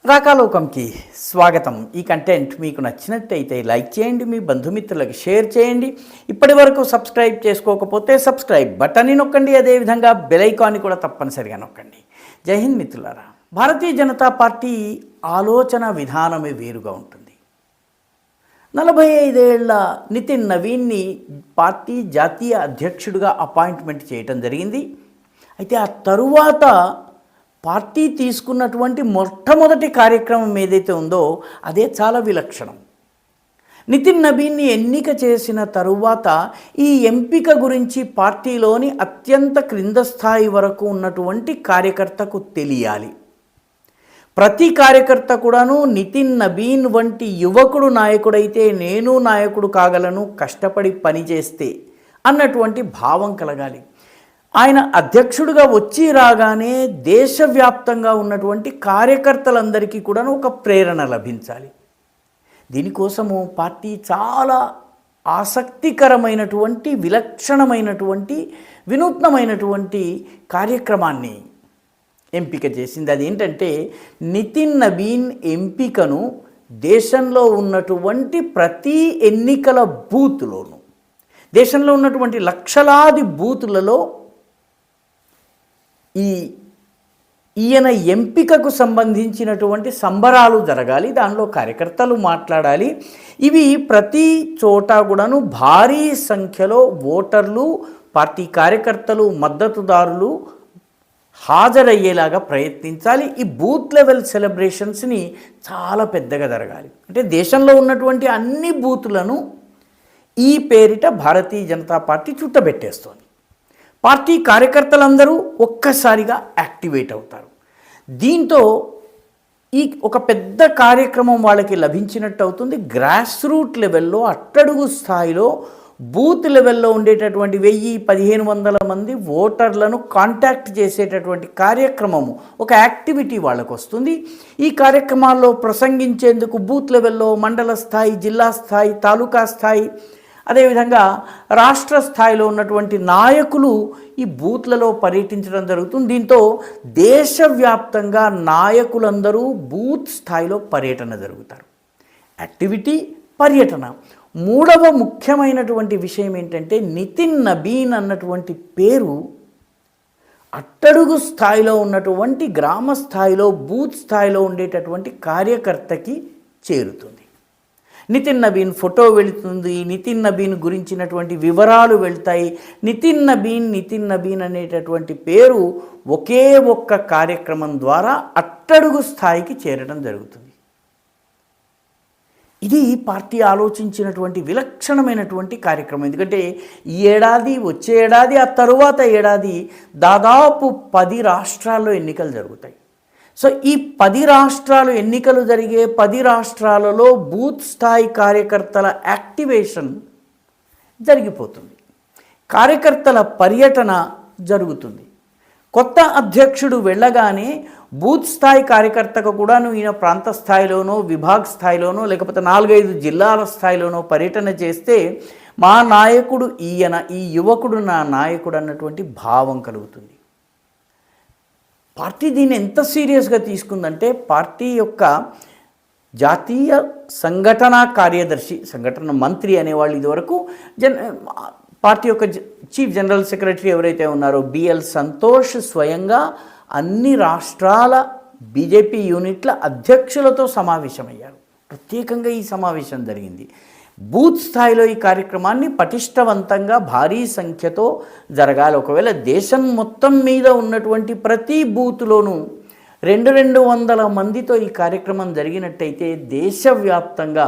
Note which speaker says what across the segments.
Speaker 1: రాకాలోకంకి స్వాగతం. ఈ కంటెంట్ మీకు నచ్చినట్టయితే లైక్ చేయండి, మీ బంధుమిత్రులకు షేర్ చేయండి. ఇప్పటి వరకు సబ్స్క్రైబ్ చేసుకోకపోతే సబ్స్క్రైబ్ బటన్ని నొక్కండి, అదేవిధంగా బెల్ ఐకాన్ని కూడా తప్పనిసరిగా నొక్కండి. జై హింద్ మిత్రులారా. భారతీయ జనతా పార్టీ ఆలోచన విధానమే వేరుగా ఉంటుంది. 45 ఏళ్ల నితిన్ నవీన్ని పార్టీ జాతీయ అధ్యక్షుడిగా అపాయింట్మెంట్ చేయటం జరిగింది. అయితే ఆ తరువాత పార్టీ తీసుకున్నటువంటి మొట్టమొదటి కార్యక్రమం ఏదైతే ఉందో అదే చాలా విలక్షణం. నితిన్ నబీన్ని ఎన్నిక చేసిన తరువాత ఈ ఎంపిక గురించి పార్టీలోని అత్యంత క్రింద స్థాయి వరకు ఉన్నటువంటి కార్యకర్తకు తెలియాలి. ప్రతి కార్యకర్త కూడాను నితిన్ నబీన్ వంటి యువకుడు నాయకుడైతే నేను నాయకుడు కాగలను, కష్టపడి పనిచేస్తే అన్నటువంటి భావం కలగాలి. ఆయన అధ్యక్షుడిగా వచ్చి రాగానే దేశవ్యాప్తంగా ఉన్నటువంటి కార్యకర్తలందరికీ కూడా ఒక ప్రేరణ లభించాలి. దీనికోసము పార్టీ చాలా ఆసక్తికరమైనటువంటి, విలక్షణమైనటువంటి, వినూత్నమైనటువంటి కార్యక్రమాన్ని ఎంపిక చేసింది. అదేంటంటే నితిన్ నబీన్ ఎంపికను దేశంలో ఉన్నటువంటి ప్రతి ఎన్నికల బూత్లోనూ, దేశంలో ఉన్నటువంటి లక్షలాది బూతులలో ఈయన ఎంపికకు సంబంధించినటువంటి సంబరాలు జరగాలి. దానిలో కార్యకర్తలు మాట్లాడాలి. ఇవి ప్రతి చోట కూడాను భారీ సంఖ్యలో ఓటర్లు, పార్టీ కార్యకర్తలు, మద్దతుదారులు హాజరయ్యేలాగా ప్రయత్నించాలి. ఈ బూత్ లెవెల్ సెలబ్రేషన్స్ని చాలా పెద్దగా జరగాలి. అంటే దేశంలో ఉన్నటువంటి అన్ని బూతులను ఈ పేరిట భారతీయ జనతా పార్టీ చుట్టబెట్టేస్తోంది. పార్టీ కార్యకర్తలందరూ ఒక్కసారిగా యాక్టివేట్ అవుతారు. దీంతో ఈ ఒక పెద్ద కార్యక్రమం వాళ్ళకి లభించినట్టు అవుతుంది. గ్రాస్ రూట్ లెవెల్లో, అట్టడుగు స్థాయిలో, బూత్ లెవెల్లో ఉండేటటువంటి 1000-1500 మంది ఓటర్లను కాంటాక్ట్ చేసేటటువంటి కార్యక్రమము, ఒక యాక్టివిటీ వాళ్ళకు వస్తుంది. ఈ కార్యక్రమాల్లో ప్రసంగించేందుకు బూత్ లెవెల్లో మండల స్థాయి, జిల్లా స్థాయి, తాలూకా స్థాయి, అదేవిధంగా రాష్ట్ర స్థాయిలో ఉన్నటువంటి నాయకులు ఈ బూత్లలో పర్యటించడం జరుగుతుంది. దీంతో దేశవ్యాప్తంగా నాయకులందరూ బూత్ స్థాయిలో పర్యటన జరుగుతారు. యాక్టివిటీ, పర్యటన. మూడవ ముఖ్యమైనటువంటి విషయం ఏంటంటే నితిన్ నబీన్ అన్నటువంటి పేరు అట్టడుగు స్థాయిలో ఉన్నటువంటి, గ్రామ స్థాయిలో, బూత్ స్థాయిలో ఉండేటటువంటి కార్యకర్తకి చేరుతుంది. నితిన్ నబీన్ ఫోటో వెళుతుంది, నితిన్ నబీన్ గురించినటువంటి వివరాలు వెళ్తాయి. నితిన్ నబీన్ అనేటటువంటి పేరు ఒకే ఒక్క కార్యక్రమం ద్వారా అట్టడుగు స్థాయికి చేరడం జరుగుతుంది. ఇది పార్టీ ఆలోచించినటువంటి విలక్షణమైనటువంటి కార్యక్రమం. ఎందుకంటే ఈ ఏడాది, వచ్చే ఏడాది, ఆ తరువాత ఏడాది దాదాపు 10 రాష్ట్రాల్లో ఎన్నికలు జరుగుతాయి. సో ఈ 10 రాష్ట్రాలు ఎన్నికలు జరిగే 10 రాష్ట్రాలలో బూత్ స్థాయి కార్యకర్తల యాక్టివేషన్ జరిగిపోతుంది. కార్యకర్తల పర్యటన జరుగుతుంది. కొత్త అధ్యక్షుడు వెళ్ళగానే బూత్ స్థాయి కార్యకర్తకు కూడాను ఈయన ప్రాంత స్థాయిలోనో, విభాగ స్థాయిలోనో, లేకపోతే 4-5 జిల్లాల స్థాయిలోనో పర్యటన చేస్తే మా నాయకుడు ఈయన, ఈ యువకుడు నా నాయకుడు అన్నటువంటి భావం కలుగుతుంది. పార్టీ దీన్ని ఎంత సీరియస్గా తీసుకుందంటే పార్టీ యొక్క జాతీయ సంఘటనా కార్యదర్శి, సంఘటన మంత్రి అనేవాళ్ళు ఇదివరకు పార్టీ యొక్క చీఫ్ జనరల్ సెక్రటరీ ఎవరైతే ఉన్నారో బిఎల్ సంతోష్ స్వయంగా అన్ని రాష్ట్రాల బీజేపీ యూనిట్ల అధ్యక్షులతో సమావేశమయ్యారు. ప్రత్యేకంగా ఈ సమావేశం జరిగింది. బూత్ స్థాయిలో ఈ కార్యక్రమాన్ని పటిష్టవంతంగా భారీ సంఖ్యతో జరగాలి. ఒకవేళ దేశం మొత్తం మీద ఉన్నటువంటి ప్రతి బూత్లోనూ 200 మందితో ఈ కార్యక్రమం జరిగినట్టయితే దేశవ్యాప్తంగా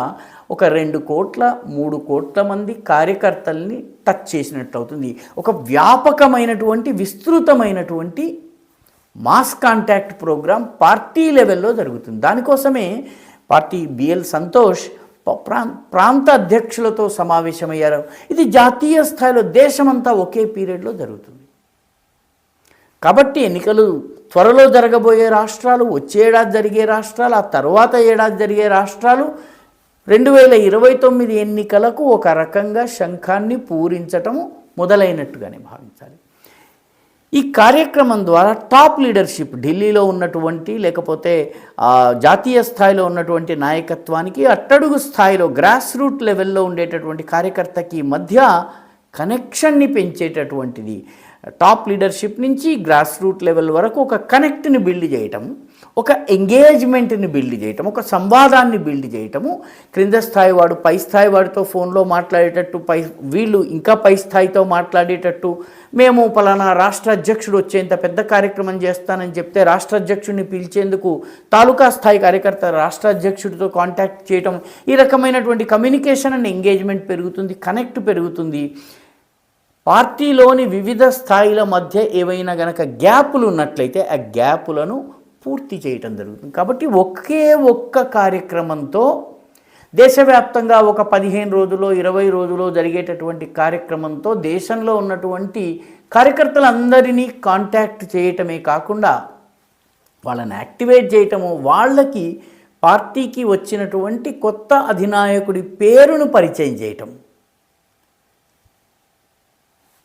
Speaker 1: ఒక 2 కోట్ల 3 కోట్ల మంది కార్యకర్తల్ని టచ్ చేసినట్టు అవుతుంది. ఒక వ్యాపకమైనటువంటి, విస్తృతమైనటువంటి మాస్ కాంటాక్ట్ ప్రోగ్రాం పార్టీ లెవెల్లో జరుగుతుంది. దానికోసమే పార్టీ బిఎల్ సంతోష్ ప్రాంత అధ్యక్షులతో సమావేశమయ్యారు. ఇది జాతీయ స్థాయిలో దేశమంతా ఒకే పీరియడ్లో జరుగుతుంది. కాబట్టి ఎన్నికలు త్వరలో జరగబోయే రాష్ట్రాలు, వచ్చే ఏడాది జరిగే రాష్ట్రాలు, ఆ తర్వాత ఏడాది జరిగే రాష్ట్రాలు 2029 ఎన్నికలకు ఒక రకంగా శంఖాన్ని పూరించటం మొదలైనట్టుగానే భావించాలి. ఈ కార్యక్రమం ద్వారా టాప్ లీడర్షిప్ ఢిల్లీలో ఉన్నటువంటి లేకపోతే జాతీయ స్థాయిలో ఉన్నటువంటి నాయకత్వానికి అట్టడుగు స్థాయిలో గ్రాస్ రూట్ లెవెల్లో ఉండేటటువంటి కార్యకర్తకి మధ్య కనెక్షన్ని పెంచేటటువంటిది. టాప్ లీడర్షిప్ నుంచి గ్రాస్ రూట్ లెవెల్ వరకు ఒక కనెక్ట్ని బిల్డ్ చేయటం, ఒక ఎంగేజ్మెంట్ని బిల్డ్ చేయటం, ఒక సంవాదాన్ని బిల్డ్ చేయటము, క్రింద స్థాయి వాడు పై స్థాయి వాడితో ఫోన్లో మాట్లాడేటట్టు, వీళ్ళు ఇంకా పై స్థాయితో మాట్లాడేటట్టు, మేము పలానా రాష్ట్ర అధ్యక్షుడు వచ్చేంత పెద్ద కార్యక్రమం చేస్తానని చెప్తే రాష్ట్ర అధ్యక్షుడిని పిలిచేందుకు తాలూకా స్థాయి కార్యకర్త రాష్ట్ర అధ్యక్షుడితో కాంటాక్ట్ చేయటం, ఈ రకమైనటువంటి కమ్యూనికేషన్ అండ్ ఎంగేజ్మెంట్ పెరుగుతుంది, కనెక్ట్ పెరుగుతుంది. పార్టీలోని వివిధ స్థాయిల మధ్య ఏవైనా గనక గ్యాపులు ఉన్నట్లయితే ఆ గ్యాపులను పూర్తి చేయటం జరుగుతుంది. కాబట్టి ఒక్క కార్యక్రమంతో దేశవ్యాప్తంగా ఒక 15 రోజులో 20 రోజులో జరిగేటటువంటి కార్యక్రమంతో దేశంలో ఉన్నటువంటి కార్యకర్తలందరినీ కాంటాక్ట్ చేయటమే కాకుండా వాళ్ళని యాక్టివేట్ చేయటము, వాళ్ళకి పార్టీకి వచ్చినటువంటి కొత్త అధినాయకుడి పేరును పరిచయం చేయటం,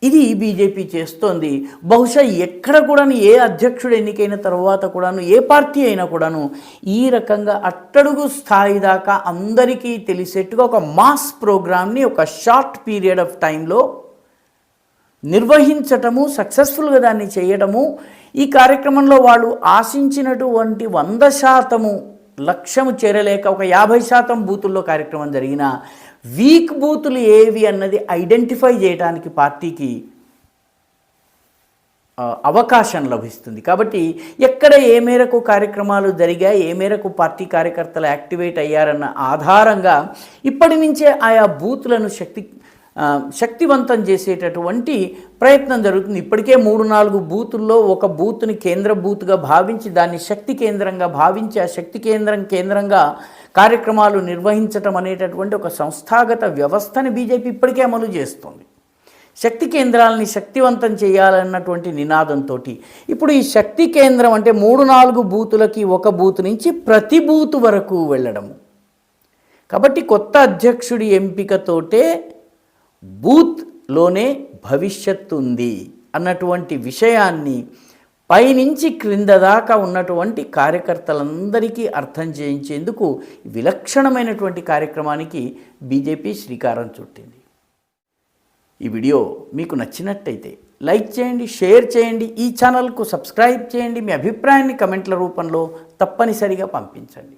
Speaker 1: ఇది బీజేపీ చేస్తోంది. బహుశా ఎక్కడ కూడాను ఏ అధ్యక్షుడు ఎన్నికైన తర్వాత కూడాను ఏ పార్టీ అయినా కూడాను ఈ రకంగా అట్టడుగు స్థాయి దాకా అందరికీ తెలిసేట్టుగా ఒక మాస్ ప్రోగ్రామ్ని ఒక షార్ట్ పీరియడ్ ఆఫ్ టైంలో నిర్వహించటము, సక్సెస్ఫుల్గా దాన్ని చేయడము, ఈ కార్యక్రమంలో వాళ్ళు ఆశించినటువంటి 100% లక్ష్యము చేరలేక ఒక 50% బూతుల్లో కార్యక్రమం జరిగిన వీక్ బూతులు ఏవి అన్నది ఐడెంటిఫై చేయడానికి పార్టీకి అవకాశం లభిస్తుంది. కాబట్టి ఎక్కడ ఏ మేరకు కార్యక్రమాలు జరిగాయి, ఏ మేరకు పార్టీ కార్యకర్తలు యాక్టివేట్ అయ్యారన్న ఆధారంగా ఇప్పటి నుంచే ఆయా బూతులను శక్తివంతం చేసేటటువంటి ప్రయత్నం జరుగుతుంది. ఇప్పటికే 3-4 బూతుల్లో ఒక బూత్ని కేంద్ర బూత్గా భావించి దాన్ని శక్తి కేంద్రంగా భావించి ఆ శక్తి కేంద్రంగా కార్యక్రమాలు నిర్వహించటం అనేటటువంటి ఒక సంస్థాగత వ్యవస్థని బీజేపీ ఇప్పటికే అమలు చేస్తుంది. శక్తి కేంద్రాలని శక్తివంతం చేయాలన్నటువంటి నినాదంతో ఇప్పుడు ఈ శక్తి కేంద్రం అంటే 3-4 బూతులకి ఒక బూత్ నుంచి ప్రతి బూత్ వరకు వెళ్ళడము. కాబట్టి కొత్త అధ్యక్షుడి ఎంపికతోటే బూత్లోనే భవిష్యత్తు ఉంది అన్నటువంటి విషయాన్ని పైనుంచి క్రింద దాకా ఉన్నటువంటి కార్యకర్తలందరికీ అర్థం చేయించేందుకు విలక్షణమైనటువంటి కార్యక్రమానికి బీజేపీ శ్రీకారం చుట్టింది. ఈ వీడియో మీకు నచ్చినట్టయితే లైక్ చేయండి, షేర్ చేయండి, ఈ ఛానల్కు సబ్స్క్రైబ్ చేయండి, మీ అభిప్రాయాన్ని కమెంట్ల రూపంలో తప్పనిసరిగా పంపించండి.